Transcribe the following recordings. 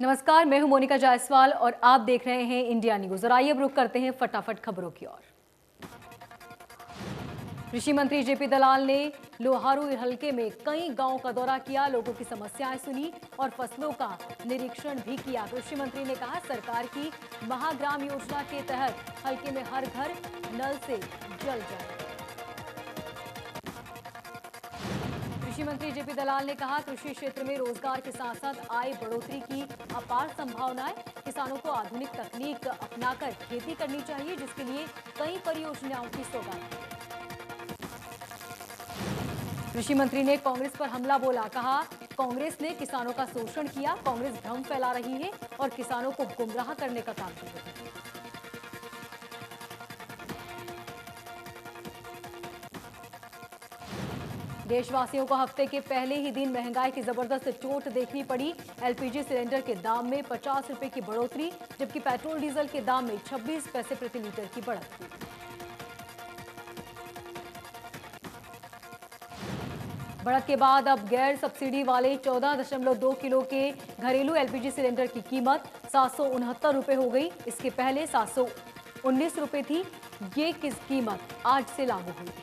नमस्कार, मैं हूं मोनिका जायसवाल और आप देख रहे हैं इंडिया न्यूज। और आइए अब रुक करते हैं फटाफट खबरों की ओर। कृषि मंत्री जेपी दलाल ने लोहारू हलके में कई गांवों का दौरा किया, लोगों की समस्याएं सुनी और फसलों का निरीक्षण भी किया। कृषि मंत्री ने कहा, सरकार की महाग्राम योजना के तहत हलके में हर घर नल से जल जाए। कृषि मंत्री जेपी दलाल ने कहा, कृषि क्षेत्र में रोजगार के साथ साथ आय बढ़ोतरी की अपार संभावनाएं। किसानों को आधुनिक तकनीक अपनाकर खेती करनी चाहिए, जिसके लिए कई परियोजनाओं की सौगात। कृषि मंत्री ने कांग्रेस पर हमला बोला, कहा कांग्रेस ने किसानों का शोषण किया, कांग्रेस भ्रम फैला रही है और किसानों को गुमराह करने का काम कर रही है। देशवासियों को हफ्ते के पहले ही दिन महंगाई की जबरदस्त चोट देखनी पड़ी। एलपीजी सिलेंडर के दाम में 50 रुपए की बढ़ोतरी, जबकि पेट्रोल डीजल के दाम में 26 पैसे प्रति लीटर की बढ़त हुई। बढ़त के बाद अब गैर सब्सिडी वाले 14.2 किलो के घरेलू एलपीजी सिलेंडर की कीमत 769 रुपए हो गई। इसके पहले 719 रुपए थी। ये कीमत आज से लागू हुई।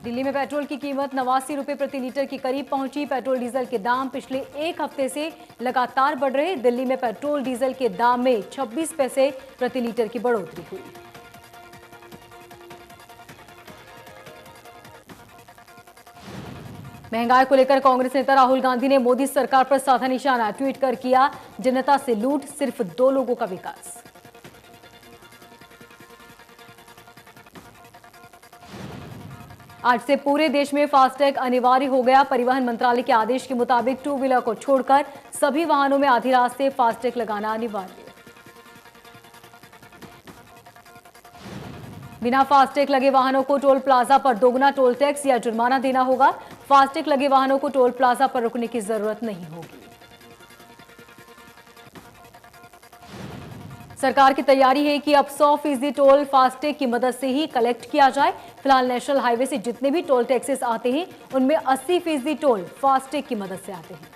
दिल्ली में पेट्रोल की कीमत 89 रुपए प्रति लीटर के करीब पहुंची। पेट्रोल डीजल के दाम पिछले एक हफ्ते से लगातार बढ़ रहे। दिल्ली में पेट्रोल डीजल के दाम में 26 पैसे प्रति लीटर की बढ़ोतरी हुई। महंगाई को लेकर कांग्रेस नेता राहुल गांधी ने मोदी सरकार पर साधा निशाना। ट्वीट कर किया, जनता से लूट, सिर्फ 2 लोगों का विकास। आज से पूरे देश में फास्टैग अनिवार्य हो गया। परिवहन मंत्रालय के आदेश के मुताबिक 2 व्हीलर को छोड़कर सभी वाहनों में आधी रात से फास्टैग लगाना अनिवार्य। बिना फास्टैग लगे वाहनों को टोल प्लाजा पर दोगुना टोल टैक्स या जुर्माना देना होगा। फास्टैग लगे वाहनों को टोल प्लाजा पर रुकने की जरूरत नहीं होगी। सरकार की तैयारी है कि अब 100% टोल फास्टैग की मदद से ही कलेक्ट किया जाए। फिलहाल नेशनल हाईवे से जितने भी टोल टैक्सेस आते हैं, उनमें 80% टोल फास्टैग की मदद से आते हैं।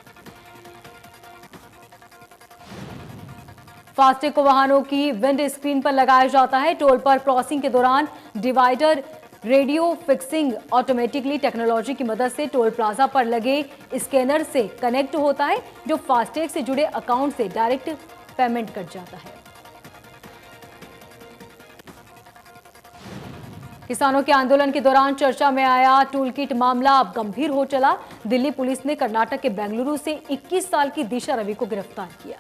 फास्टैग को वाहनों की विंड स्क्रीन पर लगाया जाता है। टोल पर क्रॉसिंग के दौरान divider radio fixing automatically technology की मदद से टोल प्लाजा पर लगे स्कैनर से कनेक्ट होता है, जो फास्टैग से जुड़े अकाउंट से डायरेक्ट पेमेंट कट जाता है। किसानों के आंदोलन के दौरान चर्चा में आया टूल किट मामला अब गंभीर हो चला। दिल्ली पुलिस ने कर्नाटक के बेंगलुरु से 21 साल की दिशा रवि को गिरफ्तार किया।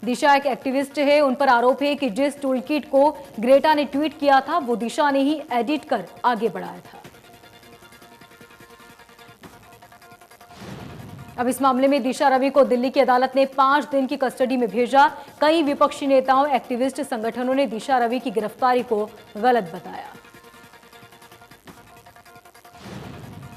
दिशा एक एक्टिविस्ट है। उन पर आरोप है कि जिस टूल किट को ग्रेटा ने ट्वीट किया था, वो दिशा ने ही एडिट कर आगे बढ़ाया था। अब इस मामले में दिशा रवि को दिल्ली की अदालत ने 5 दिन की कस्टडी में भेजा। कई विपक्षी नेताओं, एक्टिविस्ट संगठनों ने दिशा रवि की गिरफ्तारी को गलत बताया।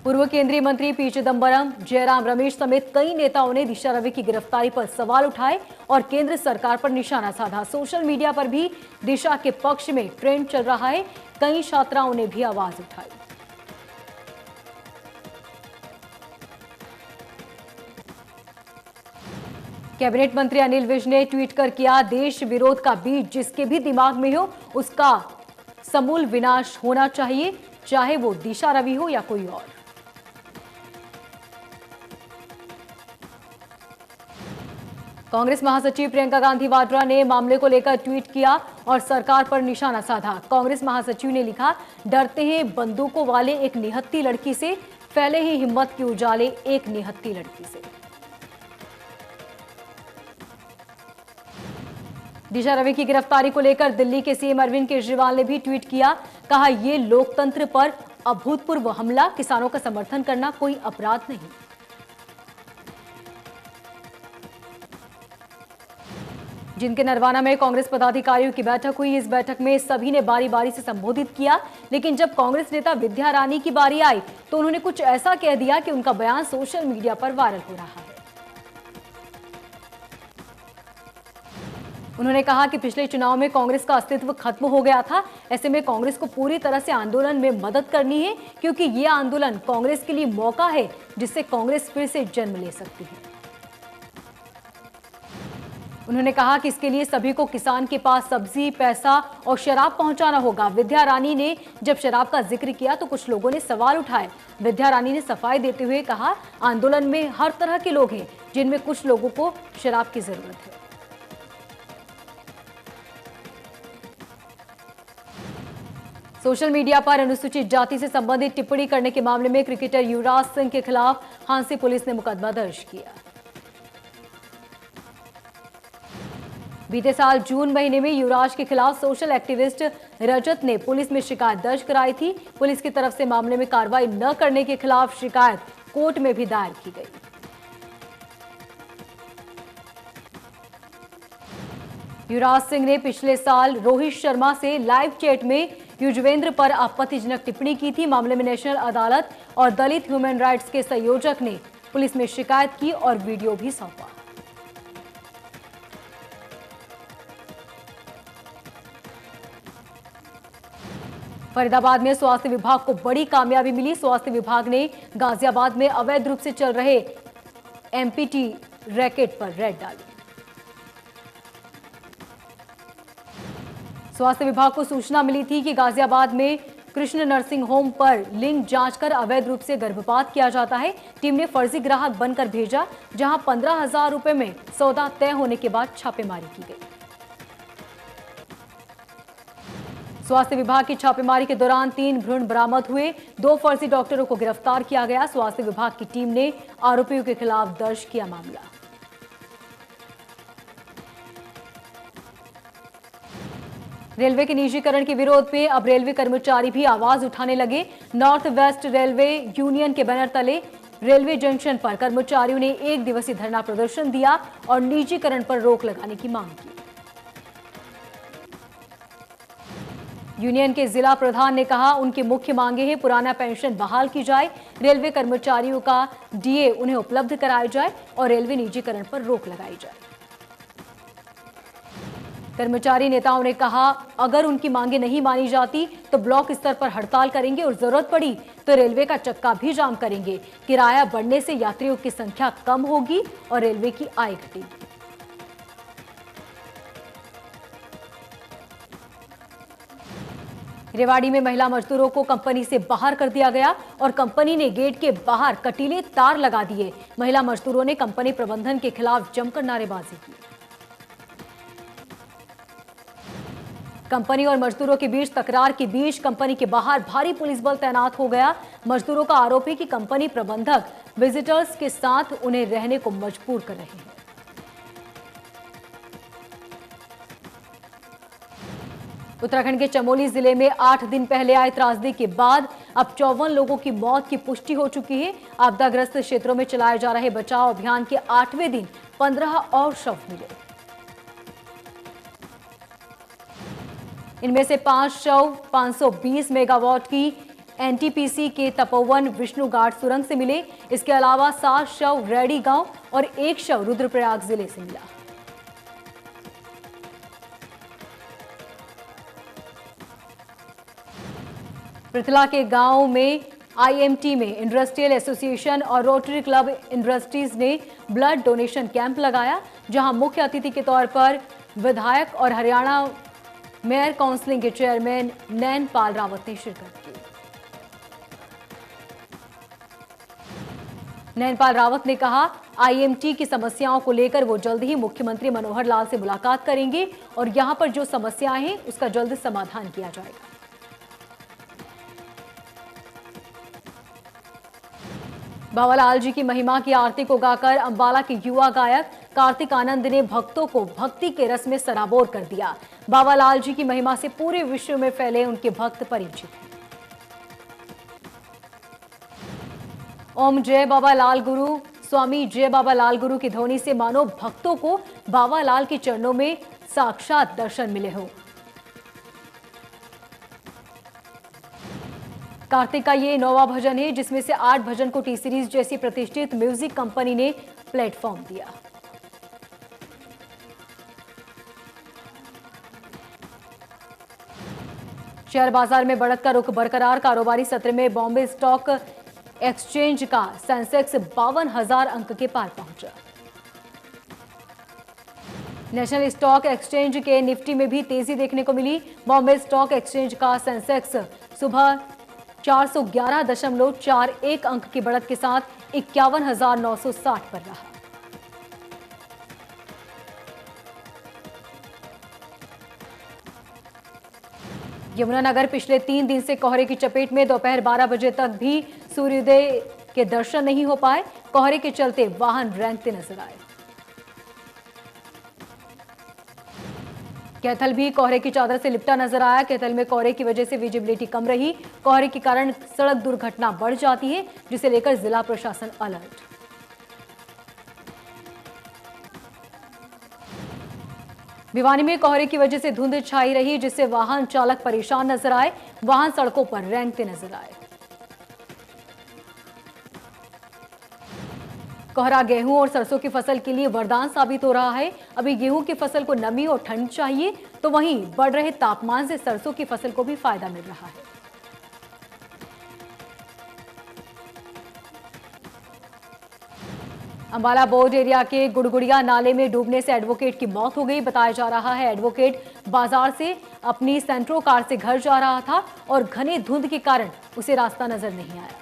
पूर्व केंद्रीय मंत्री पी चिदंबरम, जयराम रमेश समेत कई नेताओं ने दिशा रवि की गिरफ्तारी पर सवाल उठाए और केंद्र सरकार पर निशाना साधा। सोशल मीडिया पर भी दिशा के पक्ष में ट्रेंड चल रहा है। कई छात्राओं ने भी आवाज उठाई। कैबिनेट मंत्री अनिल विज ने ट्वीट कर किया, देश विरोध का बीज जिसके भी दिमाग में हो, उसका समूल विनाश होना चाहिए, चाहे वो दिशा रवि हो या कोई और। कांग्रेस महासचिव प्रियंका गांधी वाड्रा ने मामले को लेकर ट्वीट किया और सरकार पर निशाना साधा। कांग्रेस महासचिव ने लिखा, डरते हैं बंदूकों वाले एक निहत्थी लड़की से, फैले ही हिम्मत के उजाले एक निहत्थी लड़की से। दिशा रवि की गिरफ्तारी को लेकर दिल्ली के सीएम अरविंद केजरीवाल ने भी ट्वीट किया। कहा, ये लोकतंत्र पर अभूतपूर्व हमला, किसानों का समर्थन करना कोई अपराध नहीं। जिनके नरवाना में कांग्रेस पदाधिकारियों की बैठक हुई। इस बैठक में सभी ने बारी बारी से संबोधित किया, लेकिन जब कांग्रेस नेता विद्या रानी की बारी आई तो उन्होंने कुछ ऐसा कह दिया कि उनका बयान सोशल मीडिया पर वायरल हो रहा है। उन्होंने कहा कि पिछले चुनाव में कांग्रेस का अस्तित्व खत्म हो गया था। ऐसे में कांग्रेस को पूरी तरह से आंदोलन में मदद करनी है, क्योंकि ये आंदोलन कांग्रेस के लिए मौका है जिससे कांग्रेस फिर से जन्म ले सकती है। उन्होंने कहा कि इसके लिए सभी को किसान के पास सब्जी, पैसा और शराब पहुंचाना होगा। विद्या रानी ने जब शराब का जिक्र किया तो कुछ लोगों ने सवाल उठाए। विद्या रानी ने सफाई देते हुए कहा, आंदोलन में हर तरह के लोग हैं, जिनमें कुछ लोगों को शराब की जरूरत है। सोशल मीडिया पर अनुसूचित जाति से संबंधित टिप्पणी करने के मामले में क्रिकेटर युवराज सिंह के खिलाफ हांसी पुलिस ने मुकदमा दर्ज किया। बीते साल जून महीने में युवराज के खिलाफ सोशल एक्टिविस्ट रजत ने पुलिस में शिकायत दर्ज कराई थी। पुलिस की तरफ से मामले में कार्रवाई न करने के खिलाफ शिकायत कोर्ट में भी दायर की गई। युवराज सिंह ने पिछले साल रोहित शर्मा से लाइव चैट में युजवेंद्र पर आपत्तिजनक टिप्पणी की थी। मामले में नेशनल अदालत और दलित ह्यूमन राइट्स के संयोजक ने पुलिस में शिकायत की और वीडियो भी सौंपा। फरीदाबाद में स्वास्थ्य विभाग को बड़ी कामयाबी मिली। स्वास्थ्य विभाग ने गाजियाबाद में अवैध रूप से चल रहे एमपीटी रैकेट पर रेड डाली। स्वास्थ्य विभाग को सूचना मिली थी कि गाजियाबाद में कृष्ण नर्सिंग होम पर लिंग जांच कर अवैध रूप से गर्भपात किया जाता है। टीम ने फर्जी ग्राहक बनकर भेजा, जहां 15,000 रुपए में सौदा तय होने के बाद छापेमारी की गई। स्वास्थ्य विभाग की छापेमारी के दौरान 3 भ्रूण बरामद हुए। 2 फर्जी डॉक्टरों को गिरफ्तार किया गया। स्वास्थ्य विभाग की टीम ने आरोपियों के खिलाफ दर्ज किया मामला। रेलवे के निजीकरण के विरोध में अब रेलवे कर्मचारी भी आवाज उठाने लगे। नॉर्थ वेस्ट रेलवे यूनियन के बैनर तले रेलवे जंक्शन पर कर्मचारियों ने 1 दिवसीय धरना प्रदर्शन दिया और निजीकरण पर रोक लगाने की मांग की। यूनियन के जिला प्रधान ने कहा, उनकी मुख्य मांगे हैं पुराना पेंशन बहाल की जाए, रेलवे कर्मचारियों का डीए उन्हें उपलब्ध कराया जाए और रेलवे निजीकरण पर रोक लगाई जाए। कर्मचारी नेताओं ने कहा, अगर उनकी मांगे नहीं मानी जाती तो ब्लॉक स्तर पर हड़ताल करेंगे और जरूरत पड़ी तो रेलवे का चक्का भी जाम करेंगे। किराया बढ़ने से यात्रियों की संख्या कम होगी और रेलवे की आय घटेगी। रेवाड़ी में महिला मजदूरों को कंपनी से बाहर कर दिया गया और कंपनी ने गेट के बाहर कटीले तार लगा दिए। महिला मजदूरों ने कंपनी प्रबंधन के खिलाफ जमकर नारेबाजी की। कंपनी और मजदूरों के बीच तकरार के बीच कंपनी के बाहर भारी पुलिस बल तैनात हो गया। मजदूरों का आरोप है कि कंपनी प्रबंधक विजिटर्स के साथ उन्हें रहने को मजबूर कर रहे हैं। उत्तराखंड के चमोली जिले में 8 दिन पहले आए त्रासदी के बाद अब 54 लोगों की मौत की पुष्टि हो चुकी है। आपदाग्रस्त क्षेत्रों में चलाए जा रहे बचाव अभियान के 8वें दिन 15 और शव मिले। इनमें से 5 शव 520 मेगावाट की एनटीपीसी के तपोवन विष्णुघाट सुरंग से मिले। इसके अलावा 7 शव रैडी गांव और 1 शव रुद्रप्रयाग जिले से मिला। पृथला के गांव में आईएमटी में इंडस्ट्रियल एसोसिएशन और रोटरी क्लब इंडस्ट्रीज ने ब्लड डोनेशन कैंप लगाया, जहां मुख्य अतिथि के तौर पर विधायक और हरियाणा मेयर काउंसिल के चेयरमैन नैनपाल रावत ने शिरकत की। नैनपाल रावत ने कहा, आईएमटी की समस्याओं को लेकर वो जल्द ही मुख्यमंत्री मनोहर लाल से मुलाकात करेंगे और यहां पर जो समस्याएं हैं उसका जल्द समाधान किया जाएगा। बाबालाल जी की महिमा की आरती को गाकर अंबाला के युवा गायक कार्तिक आनंद ने भक्तों को भक्ति के रस में सराबोर कर दिया। बाबालाल जी की महिमा से पूरे विश्व में फैले उनके भक्त परिचित हैं। ओम जय बाबा लाल गुरु, स्वामी जय बाबा लाल गुरु की ध्वनि से मानो भक्तों को बाबा लाल के चरणों में साक्षात दर्शन मिले हो। कार्तिक का ये 9वां भजन है, जिसमें से 8 भजन को टी सीरीज जैसी प्रतिष्ठित म्यूजिक कंपनी ने प्लेटफॉर्म दिया। शेयर बाजार में बढ़त का रुख बरकरार। कारोबारी सत्र में बॉम्बे स्टॉक एक्सचेंज का सेंसेक्स 52,000 अंक के पार पहुंचा। नेशनल स्टॉक एक्सचेंज के निफ्टी में भी तेजी देखने को मिली। बॉम्बे स्टॉक एक्सचेंज का सेंसेक्स सुबह 411.41 अंक की बढ़त के साथ 51,960 पर रहा। यमुनानगर पिछले 3 दिन से कोहरे की चपेट में। दोपहर 12 बजे तक भी सूर्योदय के दर्शन नहीं हो पाए। कोहरे के चलते वाहन रेंगते नजर आए। कैथल भी कोहरे की चादर से लिपटा नजर आया। कैथल में कोहरे की वजह से विजिबिलिटी कम रही। कोहरे के कारण सड़क दुर्घटना बढ़ जाती है, जिसे लेकर जिला प्रशासन अलर्ट। भिवानी में कोहरे की वजह से धुंध छाई रही, जिससे वाहन चालक परेशान नजर आए। वाहन सड़कों पर रेंगते नजर आए। कोहरा गेहूं और सरसों की फसल के लिए वरदान साबित हो रहा है। अभी गेहूं की फसल को नमी और ठंड चाहिए, तो वहीं बढ़ रहे तापमान से सरसों की फसल को भी फायदा मिल रहा है। अंबाला बोर्ड एरिया के गुड़गुड़िया नाले में डूबने से एडवोकेट की मौत हो गई। बताया जा रहा है एडवोकेट बाजार से अपनी सेंट्रो कार से घर जा रहा था और घने धुंध के कारण उसे रास्ता नजर नहीं आया।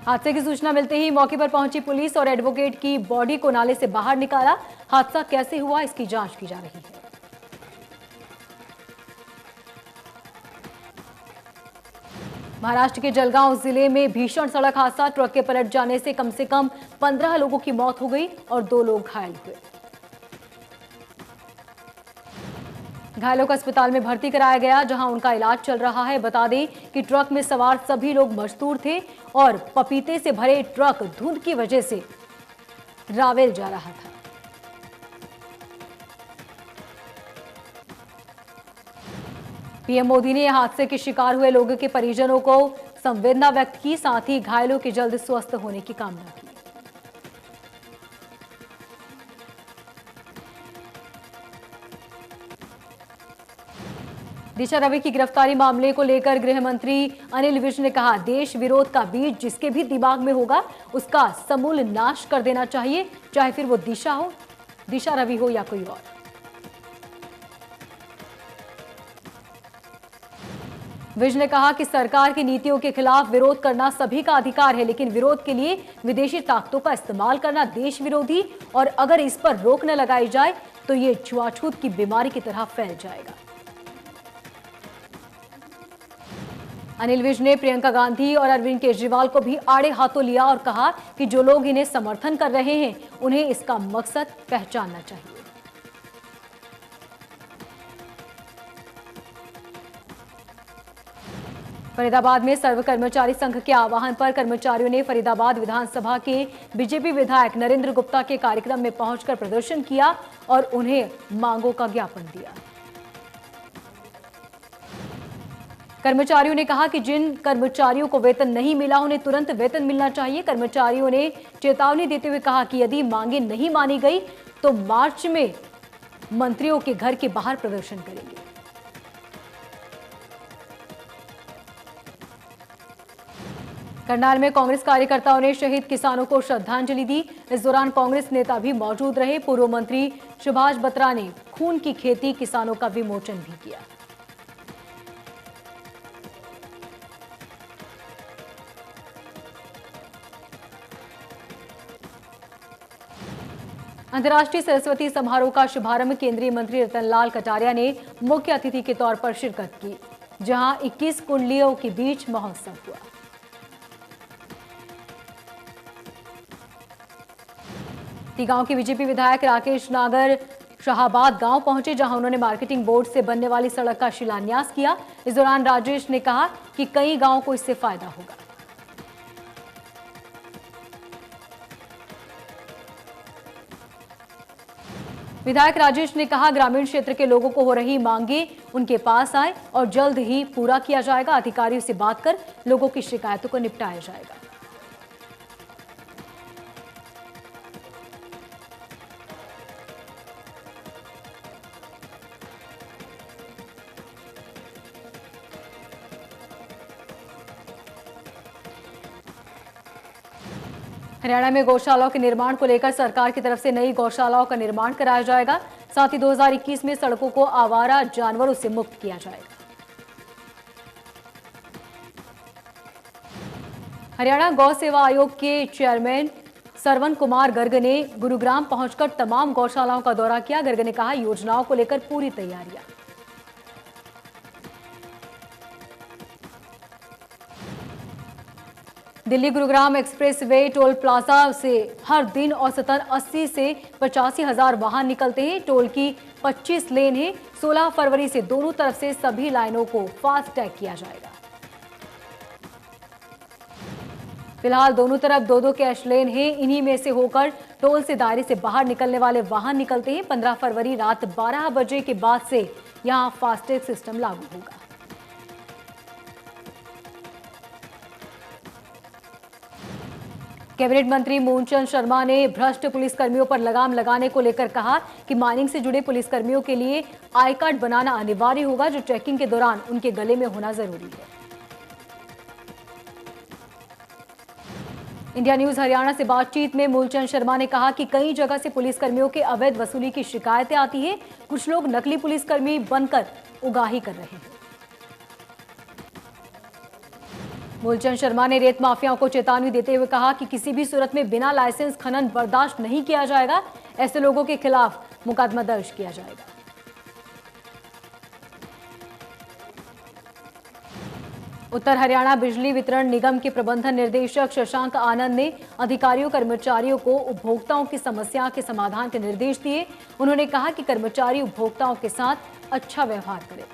हादसे की सूचना मिलते ही मौके पर पहुंची पुलिस और एडवोकेट की बॉडी को नाले से बाहर निकाला। हादसा कैसे हुआ, इसकी जांच की जा रही है। महाराष्ट्र के जलगांव जिले में भीषण सड़क हादसा। ट्रक के पलट जाने से कम 15 लोगों की मौत हो गई और 2 लोग घायल हुए। घायलों को अस्पताल में भर्ती कराया गया, जहां उनका इलाज चल रहा है। बता दें कि ट्रक में सवार सभी लोग मजदूर थे और पपीते से भरे ट्रक धुंध की वजह से रावेल जा रहा था। पीएम मोदी ने हादसे के शिकार हुए लोगों के परिजनों को संवेदना व्यक्त की, साथ ही घायलों के जल्द स्वस्थ होने की कामना की। दिशा रवि की गिरफ्तारी मामले को लेकर गृह मंत्री अनिल विज ने कहा, देश विरोध का बीज जिसके भी दिमाग में होगा उसका समूल नाश कर देना चाहिए, चाहे फिर वो दिशा रवि हो या कोई और। विज ने कहा कि सरकार की नीतियों के खिलाफ विरोध करना सभी का अधिकार है, लेकिन विरोध के लिए विदेशी ताकतों का इस्तेमाल करना देश विरोधी, और अगर इस पर रोक न लगाई जाए तो ये छुआछूत की बीमारी की तरह फैल जाएगा। अनिल विज ने प्रियंका गांधी और अरविंद केजरीवाल को भी आड़े हाथों लिया और कहा कि जो लोग इन्हें समर्थन कर रहे हैं उन्हें इसका मकसद पहचानना चाहिए। फरीदाबाद में सर्व कर्मचारी संघ के आह्वान पर कर्मचारियों ने फरीदाबाद विधानसभा के बीजेपी विधायक नरेंद्र गुप्ता के कार्यक्रम में पहुंचकर प्रदर्शन किया और उन्हें मांगों का ज्ञापन दिया। कर्मचारियों ने कहा कि जिन कर्मचारियों को वेतन नहीं मिला उन्हें तुरंत वेतन मिलना चाहिए। कर्मचारियों ने चेतावनी देते हुए कहा कि यदि मांगे नहीं मानी गई तो मार्च में मंत्रियों के घर के बाहर प्रदर्शन करेंगे। करनाल में कांग्रेस कार्यकर्ताओं ने शहीद किसानों को श्रद्धांजलि दी। इस दौरान कांग्रेस नेता भी मौजूद रहे। पूर्व मंत्री सुभाष बत्रा ने खून की खेती किसानों का विमोचन भी किया। अंतर्राष्ट्रीय सरस्वती समारोह का शुभारंभ केंद्रीय मंत्री रतनलाल कटारिया ने मुख्य अतिथि के तौर पर शिरकत की, जहां 21 कुंडलियों के बीच महोत्सव हुआ। गांव के बीजेपी विधायक राकेश नागर शाहाबाद गांव पहुंचे, जहां उन्होंने मार्केटिंग बोर्ड से बनने वाली सड़क का शिलान्यास किया। इस दौरान राजेश ने कहा कि कई गांवों को इससे फायदा होगा। विधायक राजेश ने कहा, ग्रामीण क्षेत्र के लोगों को हो रही मांगे उनके पास आए और जल्द ही पूरा किया जाएगा। अधिकारियों से बात कर लोगों की शिकायतों को निपटाया जाएगा। हरियाणा में गौशालाओं के निर्माण को लेकर सरकार की तरफ से नई गौशालाओं का निर्माण कराया जाएगा। साथ ही 2021 में सड़कों को आवारा जानवरों से मुक्त किया जाएगा। हरियाणा गौ सेवा आयोग के चेयरमैन सरवन कुमार गर्ग ने गुरुग्राम पहुंचकर तमाम गौशालाओं का दौरा किया। गर्ग ने कहा, योजनाओं को लेकर पूरी तैयारियां। Delhi Gurugram express way toll plaza से हर दिन औसतन 80 से 85 हजार वाहन निकलते हैं। टोल की 25 लेन है। 16 फरवरी से दोनों तरफ से सभी लाइनों को फास्ट टैग किया जाएगा। फिलहाल दोनों तरफ दो कैश लेन है। इन्हीं में से होकर टोल से दायरे से बाहर निकलने वाले वाहन निकलते हैं। 15 फरवरी रात 12 बजे के बाद से यहां फास्टैग सिस्टम लागू होगा। कैबिनेट मंत्री मूलचंद शर्मा ने भ्रष्ट पुलिसकर्मियों पर लगाम लगाने को लेकर कहा कि माइनिंग से जुड़े पुलिसकर्मियों के लिए आई कार्ड बनाना अनिवार्य होगा, जो चेकिंग के दौरान उनके गले में होना जरूरी है। इंडिया न्यूज हरियाणा से बातचीत में मूलचंद शर्मा ने कहा कि कई जगह से पुलिसकर्मियों के अवैध वसूली की शिकायतें आती हैं। कुछ लोग नकली पुलिसकर्मी बनकर उगाही कर रहे हैं। मूलचंद शर्मा ने रेत माफियाओं को चेतावनी देते हुए कहा कि किसी भी सूरत में बिना लाइसेंस खनन बर्दाश्त नहीं किया जाएगा। ऐसे लोगों के खिलाफ मुकदमा दर्ज किया जाएगा। उत्तर हरियाणा बिजली वितरण निगम के प्रबंधन निर्देशक शशांक आनंद ने अधिकारियों कर्मचारियों को उपभोक्ताओं की समस्या के समाधान के निर्देश दिए। उन्होंने कहा कि कर्मचारी उपभोक्ताओं के साथ अच्छा व्यवहार करें।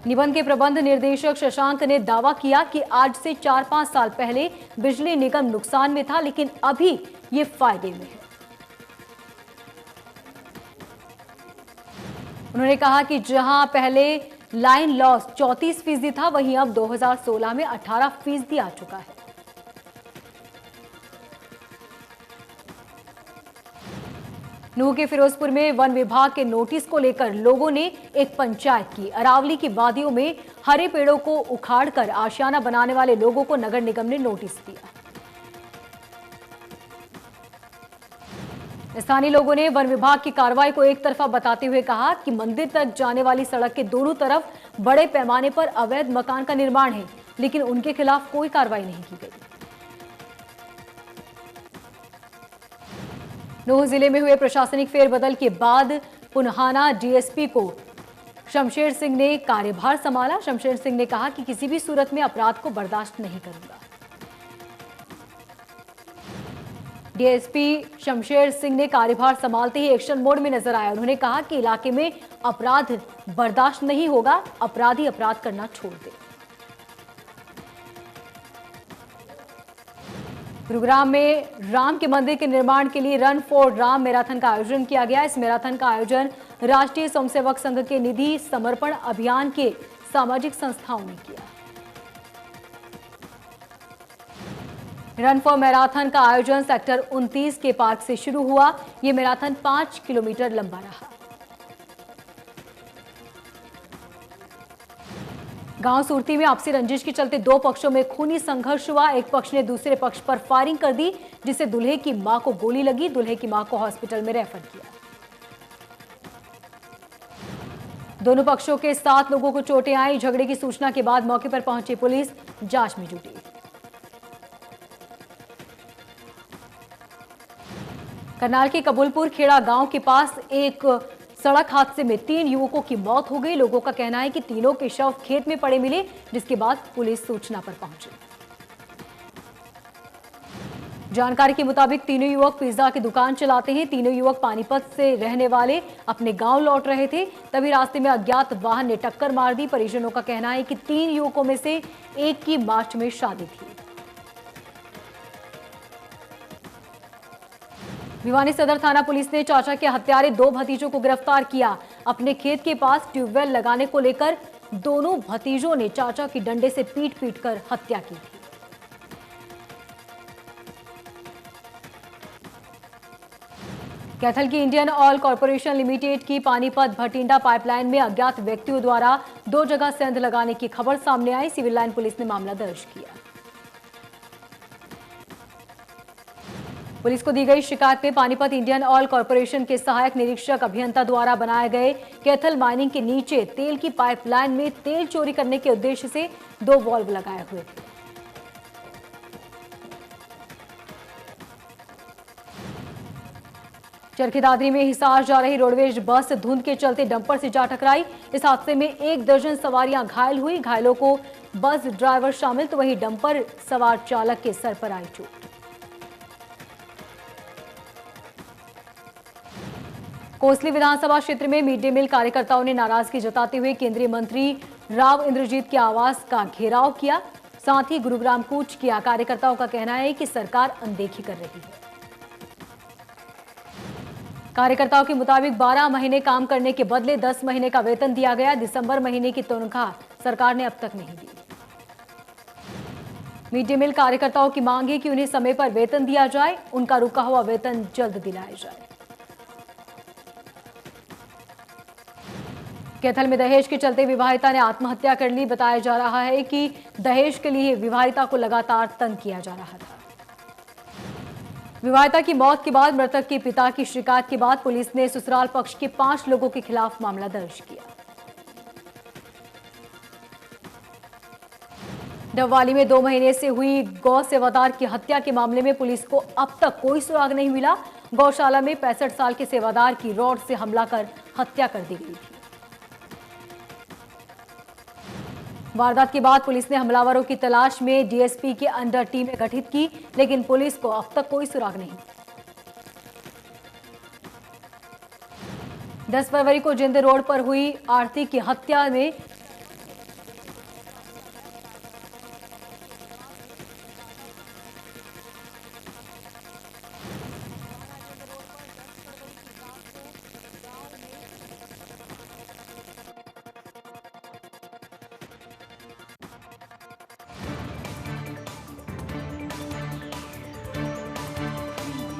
निबंध के प्रबंध निर्देशक शशांक ने दावा किया कि आज से 4-5 साल पहले बिजली निगम नुकसान में था, लेकिन अभी ये फायदे में है। उन्होंने कहा कि जहां पहले लाइन लॉस 34% था, वहीं अब 2016 में 18% आ चुका है। नूह के फिरोजपुर में वन विभाग के नोटिस को लेकर लोगों ने एक पंचायत की। अरावली की वादियों में हरे पेड़ों को उखाड़कर आशियाना बनाने वाले लोगों को नगर निगम ने नोटिस दिया। स्थानीय लोगों ने वन विभाग की कार्रवाई को एक तरफा बताते हुए कहा कि मंदिर तक जाने वाली सड़क के दोनों तरफ बड़े पैमाने पर अवैध मकान का निर्माण है, लेकिन उनके खिलाफ कोई कार्रवाई नहीं की गई। नूह जिले में हुए प्रशासनिक फेरबदल के बाद पुनहाना डीएसपी को शमशेर सिंह ने कार्यभार संभाला। शमशेर सिंह ने कहा कि किसी भी सूरत में अपराध को बर्दाश्त नहीं करूंगा। डीएसपी शमशेर सिंह ने कार्यभार संभालते ही एक्शन मोड में नजर आया। उन्होंने कहा कि इलाके में अपराध बर्दाश्त नहीं होगा, अपराधी अपराध करना छोड़ दे। गुरुग्राम में राम के मंदिर के निर्माण के लिए रन फॉर राम मैराथन का आयोजन किया गया। इस मैराथन का आयोजन राष्ट्रीय स्वयंसेवक संघ के निधि समर्पण अभियान के सामाजिक संस्थाओं ने किया। रन फॉर मैराथन का आयोजन सेक्टर 29 के पार्क से शुरू हुआ। यह मैराथन 5 किलोमीटर लंबा रहा। गांव सुरती में आपसी रंजिश के चलते दो पक्षों में खूनी संघर्ष हुआ। एक पक्ष ने दूसरे पक्ष पर फायरिंग कर दी, जिससे दूल्हे की मां को गोली लगी। दूल्हे की मां को हॉस्पिटल में रेफर किया। दोनों पक्षों के 7 लोगों को चोटें आई। झगड़े की सूचना के बाद मौके पर पहुंची पुलिस जांच में जुटी। करनाल के कबूलपुर खेड़ा गांव के पास एक सड़क हादसे में 3 युवकों की मौत हो गई। लोगों का कहना है कि तीनों के शव खेत में पड़े मिले, जिसके बाद पुलिस सूचना पर पहुंची। जानकारी के मुताबिक तीनों युवक पिज्जा की दुकान चलाते हैं। तीनों युवक पानीपत से रहने वाले अपने गांव लौट रहे थे, तभी रास्ते में अज्ञात वाहन ने टक्कर मार दी। परिजनों का कहना है कि 3 युवकों में से एक की मार्च में शादी थी। भिवानी सदर थाना पुलिस ने चाचा के हत्यारे 2 भतीजों को गिरफ्तार किया। अपने खेत के पास ट्यूबवेल लगाने को लेकर दोनों भतीजों ने चाचा की डंडे से पीट कर हत्या की थी। कैथल की इंडियन ऑयल कॉर्पोरेशन लिमिटेड की पानीपत भटिंडा पाइपलाइन में अज्ञात व्यक्तियों द्वारा 2 जगह सेंध लगाने की खबर सामने आई। सिविल लाइन पुलिस ने मामला दर्ज किया। पुलिस को दी गई शिकायत में पानीपत इंडियन ऑयल कॉर्पोरेशन के सहायक निरीक्षक अभियंता द्वारा बनाए गए कैथल माइनिंग के नीचे तेल की पाइपलाइन में तेल चोरी करने के उद्देश्य से 2 वाल्व लगाए हुए थे। चरखी दादरी में हिसार जा रही रोडवेज बस धुंध के चलते डंपर से जा टकराई। इस हादसे में 1 दर्जन सवारियां घायल हुई। घायलों को बस ड्राइवर शामिल तो वहीं डंपर सवार चालक के सर पर आई चोट। कोसली विधानसभा क्षेत्र में मिड डे मील कार्यकर्ताओं ने नाराजगी जताते हुए केंद्रीय मंत्री राव इंद्रजीत के आवास का घेराव किया, साथ ही गुरुग्राम कूच किया। कार्यकर्ताओं का कहना है कि सरकार अनदेखी कर रही है। कार्यकर्ताओं के मुताबिक 12 महीने काम करने के बदले 10 महीने का वेतन दिया गया। दिसंबर महीने की तनख्वाह सरकार ने अब तक नहीं दी। मिड डे मील कार्यकर्ताओं की मांग है कि उन्हें समय पर वेतन दिया जाए, उनका रुका हुआ वेतन जल्द दिलाया जाए। कैथल में दहेज के चलते विवाहिता ने आत्महत्या कर ली। बताया जा रहा है कि दहेज के लिए विवाहिता को लगातार तंग किया जा रहा था। विवाहिता की मौत के बाद मृतक के पिता की शिकायत के बाद पुलिस ने ससुराल पक्ष के 5 लोगों के खिलाफ मामला दर्ज किया। डबवाली में 2 महीने से हुई गौ सेवादार की हत्या के मामले में पुलिस को अब तक कोई सुराग नहीं मिला। गौशाला में 65 साल के सेवादार की रॉड से हमला कर हत्या कर दी गई थी। वारदात के बाद पुलिस ने हमलावरों की तलाश में डीएसपी के अंडर टीमें गठित की, लेकिन पुलिस को अब तक कोई सुराग नहीं। 10 फरवरी को जिंद रोड पर हुई आरती की हत्या में